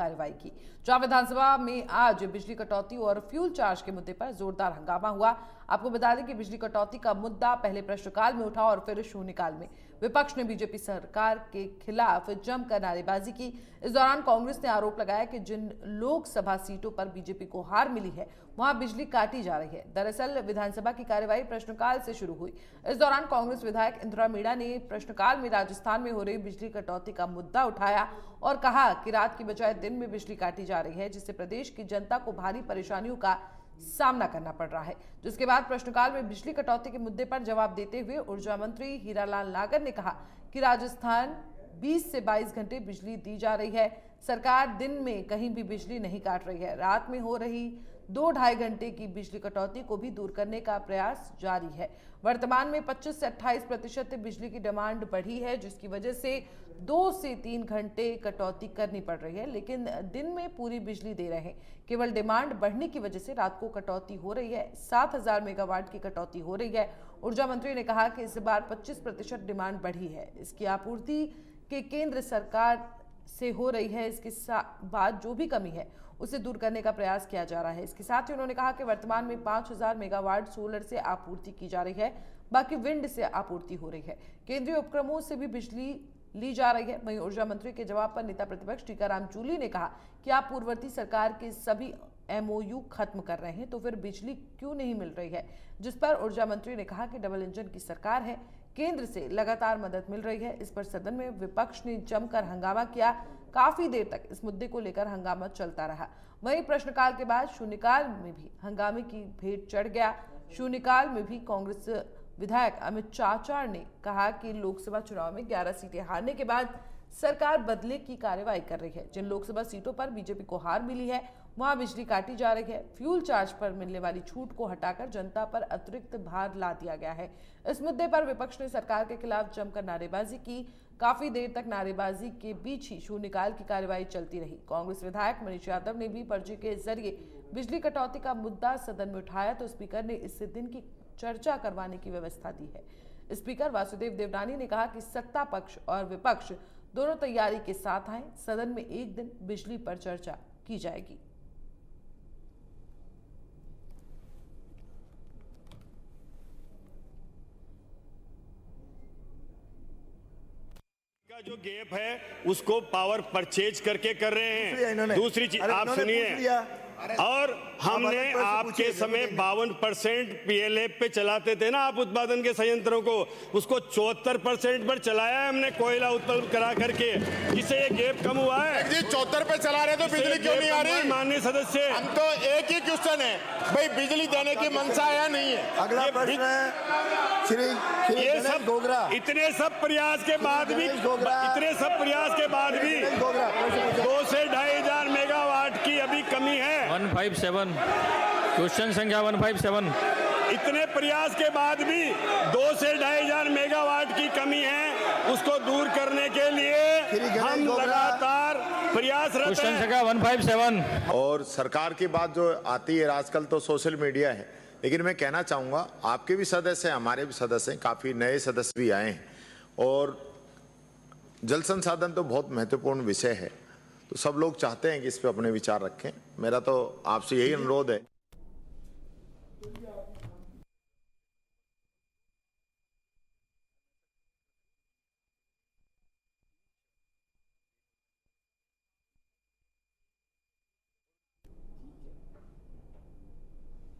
कार्रवाई की, जहां विधानसभा में आज बिजली कटौती और फ्यूल चार्ज के मुद्दे पर जोरदार हंगामा हुआ। आपको बता दें कि बिजली कटौती का मुद्दा पहले प्रश्नकाल में उठा और फिर शून्यकाल में विपक्ष ने बीजेपी सरकार के खिलाफ जमकर नारेबाजी की। इस दौरान कांग्रेस ने आरोप लगाया कि जिन लोकसभा सीटों पर बीजेपी को हार मिली है वहां बिजली काटी जा रही है। दरअसल विधानसभा की कार्यवाही प्रश्नकाल से शुरू हुई। इस दौरान कांग्रेस विधायक इंदिरा मीणा ने प्रश्नकाल में राजस्थान में हो रही बिजली कटौती का मुद्दा उठाया और कहा कि रात की बजाय दिन में बिजली काटी जा रही है, जिससे प्रदेश की जनता को भारी परेशानियों का सामना करना पड़ रहा है। जिसके बाद प्रश्नकाल में बिजली कटौती के मुद्दे पर जवाब देते हुए ऊर्जा मंत्री हीरालाल नागर ने कहा कि राजस्थान 20 से 22 घंटे बिजली दी जा रही है। सरकार दिन में कहीं भी बिजली नहीं काट रही है। रात में हो रही 2-2.5 घंटे की बिजली कटौती को भी दूर करने का प्रयास जारी है। वर्तमान में 25 से 28% बिजली की डिमांड बढ़ी है, जिसकी वजह से 2 से 3 घंटे कटौती करनी पड़ रही है, लेकिन दिन में पूरी बिजली दे रहे हैं। केवल डिमांड बढ़ने की वजह से रात को कटौती हो रही है। 7000 मेगावाट की कटौती हो रही है। ऊर्जा मंत्री ने कहा कि इस बार 25% डिमांड बढ़ी है। इसकी आपूर्ति के केंद्र सरकार से हो रही है। इसके बाद जो भी कमी है उसे दूर करने का प्रयास किया जा रहा है। इसके साथ ही उन्होंने कहा कि वर्तमान में 5000 मेगावाट सोलर से आपूर्ति की जा रही है, बाकी विंड से आपूर्ति हो रही है। केंद्रीय उपक्रमों से भी बिजली ली जा रही है। वहीं ऊर्जा मंत्री के जवाब पर नेता प्रतिपक्ष टीकाराम जूली ने कहा कि आप पूर्ववर्ती सरकार के सभी MOU खत्म कर रहे हैं तो फिर बिजली क्यों नहीं मिल रही है, जिस पर ऊर्जा मंत्री ने कहा कि डबल इंजन की सरकार है, केंद्र से लगातार मदद मिल रही है। इस पर सदन में विपक्ष ने जमकर हंगामा किया। काफी देर तक इस मुद्दे को लेकर हंगामा चलता रहा। वहीं प्रश्नकाल के बाद शून्यकाल में भी हंगामे की भेंट चढ़ गया। शून्यकाल में भी कांग्रेस विधायक अमित चाचार ने कहा कि लोकसभा चुनाव में 11 सीटें हारने के बाद सरकार बदले की कार्रवाई कर रही है। जिन लोकसभा सीटों पर बीजेपी को हार मिली है वहां बिजली काटी जा रही है। फ्यूल चार्ज पर मिलने वाली छूट को हटाकर जनता पर अतिरिक्त भार ला दिया गया है। इस मुद्दे पर विपक्ष ने सरकार के खिलाफ जमकर नारेबाजी की। काफी देर तक नारेबाजी के बीच ही शून्यकाल की कार्यवाही चलती रही। कांग्रेस विधायक मनीष यादव ने भी पर्ची के जरिए बिजली कटौती का मुद्दा सदन में उठाया तो स्पीकर ने इस दिन की चर्चा करवाने की व्यवस्था दी है। स्पीकर वासुदेव देवनानी ने कहा कि सत्ता पक्ष और विपक्ष दोनों तैयारी के साथ आए। सदन में एक दिन बिजली पर चर्चा की जाएगी। का जो गैप है उसको पावर परचेज करके कर रहे हैं। दूसरी चीज आप सुनिए, और हमने आपके समय 52% PLF पे चलाते थे ना आप उत्पादन के संयंत्रों को, उसको 74% पर चलाया है हमने कोयला उत्पन्न करा करके, जिससे ये गैप कम हुआ है। जी 74 पे चला रहे तो बिजली क्यों नहीं आ रही? माननीय सदस्य, हम तो एक ही क्वेश्चन है भाई, बिजली देने की मंशा है या नहीं है? अगला प्रश्न है श्री ये सब गोगरा। इतने सब प्रयास के बाद भी 2 से 2500 मेगावाट की अभी कमी है। 157 क्वेश्चन संख्या 157। इतने प्रयास के बाद भी 2 से 2500 मेगावाट की कमी है, उसको दूर करने के लिए हम लगातार प्रयासरत हैं। क्वेश्चन संख्या 157। और सरकार की बात जो आती है आजकल तो सोशल मीडिया है, लेकिन मैं कहना चाहूँगा आपके भी सदस्य हैं, हमारे भी सदस्य हैं, काफ़ी नए सदस्य भी आए हैं, और जल संसाधन तो बहुत महत्वपूर्ण विषय है, तो सब लोग चाहते हैं कि इस पर अपने विचार रखें। मेरा तो आपसे यही अनुरोध है।